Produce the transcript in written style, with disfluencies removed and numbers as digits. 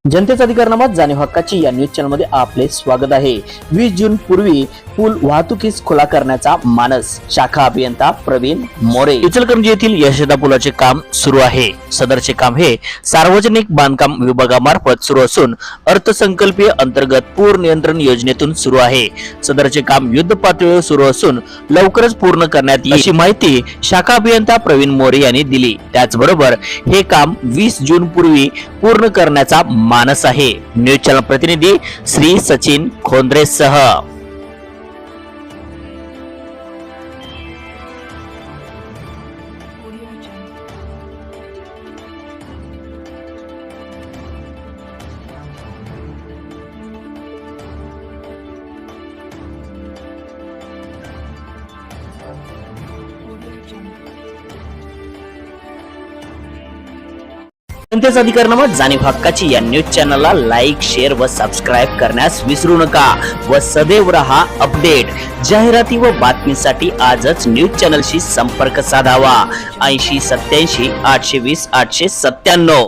जनतेचा अधिकारनामा जाणीव हक्काची या न्यूज चॅनल मध्ये आपले स्वागत आहे। 20 जून पूर्वी पूल वाहतुकीस खुला करण्याचा मानस शाखा अभियंता प्रवीण मोरे इचलकरंजी येथील यशदा पुलाचे काम सुरू आहे। सदरचे काम हे सार्वजनिक बांधकाम विभागामार्फत सुरू असून अर्थसंकल्पीय अंतर्गत पूर नियंत्रण योजनेतून सुरू आहे। सदरचे काम युद्ध पातळीवर सुरू असून लवकरच पूर्ण करण्यात येईल अशी माहिती शाखा अभियंता प्रवीण मोरे यांनी दिली। त्याचबरोबर हे काम 20 जून पूर्वी पूर्ण करण्याचा मानस आहे। न्यूज चॅनल प्रतिनिधी श्री सचिन खोंद्रे सह जनतेचा अधिकारनामा जाणीव हक्काची या न्यूज चॅनलला लाईक, शेअर व सबस्क्राईब करण्यास विसरू नका व सदैव रहा अपडेट। जाहिराती व बातमीसाठी आजच न्यूज चॅनलशी संपर्क साधावा। 80 87 820 897।